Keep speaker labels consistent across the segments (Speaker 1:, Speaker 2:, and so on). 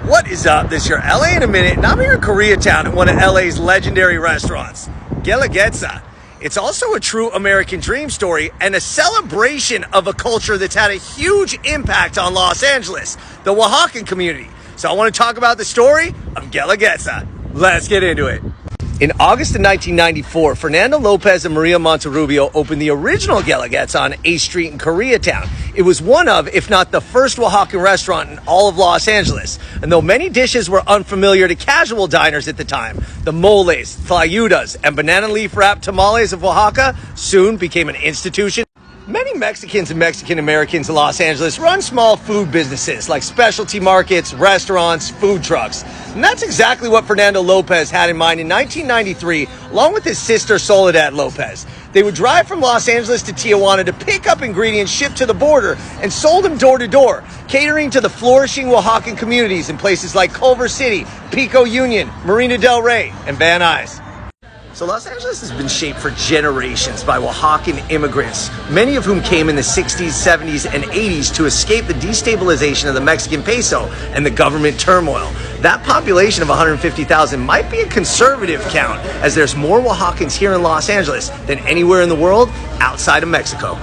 Speaker 1: What is up? This is your LA in a minute, and I'm here in Koreatown at one of LA's legendary restaurants, Guelaguetza. It's also a true American dream story and a celebration of a culture that's had a huge impact on Los Angeles, the Oaxacan community. So I want to talk about the story of Guelaguetza. Let's get into it. In August of 1994, Fernando Lopez and Maria Monterrubio opened the original Guelaguetza on 8th Street in Koreatown. It was one of, if not the first Oaxacan restaurant in all of Los Angeles. And though many dishes were unfamiliar to casual diners at the time, the moles, tlayudas, and banana leaf wrapped tamales of Oaxaca soon became an institution. Many Mexicans and Mexican Americans in Los Angeles run small food businesses like specialty markets, restaurants, food trucks. And that's exactly what Fernando Lopez had in mind in 1993, along with his sister Soledad Lopez. They would drive from Los Angeles to Tijuana to pick up ingredients shipped to the border and sold them door to door, catering to the flourishing Oaxacan communities in places like Culver City, Pico Union, Marina del Rey, and Van Nuys. So Los Angeles has been shaped for generations by Oaxacan immigrants, many of whom came in the 60s, 70s, and 80s to escape the destabilization of the Mexican peso and the government turmoil. That population of 150,000 might be a conservative count, as there's more Oaxacans here in Los Angeles than anywhere in the world outside of Mexico.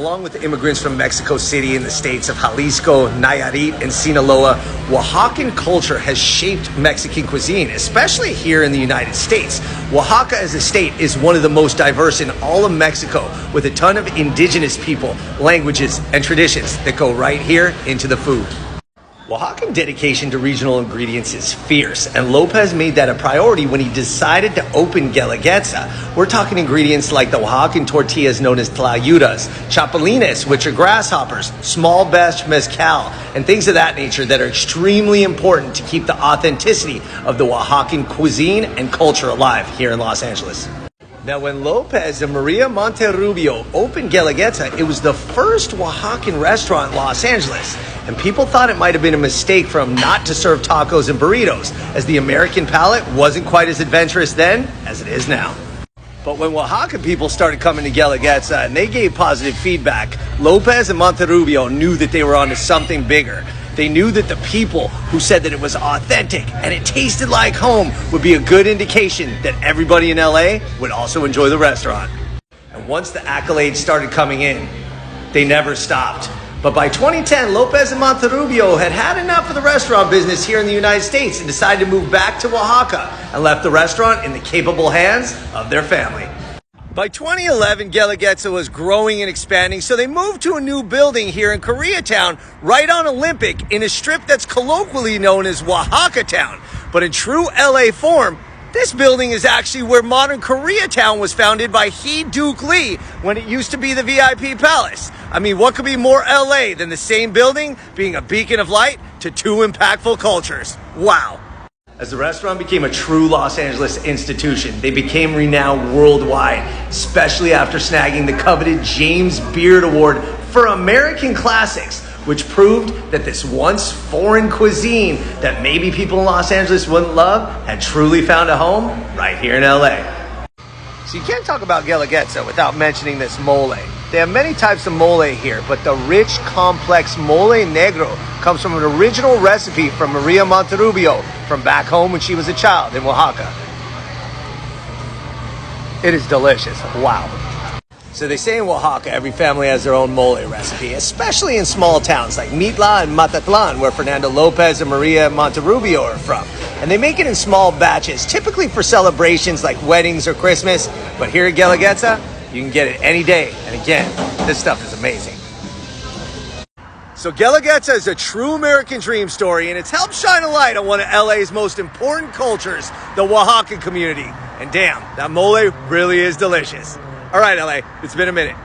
Speaker 1: Along with the immigrants from Mexico City and the states of Jalisco, Nayarit, and Sinaloa, Oaxacan culture has shaped Mexican cuisine, especially here in the United States. Oaxaca as a state is one of the most diverse in all of Mexico, with a ton of indigenous people, languages, and traditions that go right here into the food. Oaxacan dedication to regional ingredients is fierce, and Lopez made that a priority when he decided to open Guelaguetza. We're talking ingredients like the Oaxacan tortillas known as tlayudas, chapulines, which are grasshoppers, small batch mezcal, and things of that nature that are extremely important to keep the authenticity of the Oaxacan cuisine and culture alive here in Los Angeles. Now, when Lopez and Maria Monterrubio opened Guelaguetza, it was the first Oaxacan restaurant in Los Angeles, and people thought it might have been a mistake for them not to serve tacos and burritos, as the American palate wasn't quite as adventurous then as it is now. But when Oaxacan people started coming to Guelaguetza and they gave positive feedback, Lopez and Monterrubio knew that they were onto something bigger. They knew that the people who said that it was authentic and it tasted like home would be a good indication that everybody in LA would also enjoy the restaurant. And once the accolades started coming in, they never stopped. But by 2010, Lopez and Monterrubio had had enough of the restaurant business here in the United States and decided to move back to Oaxaca and left the restaurant in the capable hands of their family. By 2011, Guelaguetza was growing and expanding, so they moved to a new building here in Koreatown, right on Olympic, in a strip that's colloquially known as Oaxaca Town. But in true LA form, this building is actually where modern Koreatown was founded by Duke Lee when it used to be the VIP Palace. I mean, what could be more LA than the same building being a beacon of light to two impactful cultures? Wow. As the restaurant became a true Los Angeles institution, they became renowned worldwide, especially after snagging the coveted James Beard Award for American Classics, which proved that this once foreign cuisine that maybe people in Los Angeles wouldn't love had truly found a home right here in LA. So you can't talk about Guelaguetza without mentioning this mole. They have many types of mole here, but the rich, complex mole negro comes from an original recipe from Maria Monterrubio from back home when she was a child in Oaxaca. It is delicious. Wow. So they say in Oaxaca, every family has their own mole recipe, especially in small towns like Mitla and Matatlan, where Fernando Lopez and Maria Monterrubio are from. And they make it in small batches, typically for celebrations like weddings or Christmas. But here at Guelaguetza, you can get it any day. And again, this stuff is amazing. So Guelaguetza is a true American dream story, and it's helped shine a light on one of LA's most important cultures, the Oaxacan community. And damn, that mole really is delicious. All right, LA, it's been a minute.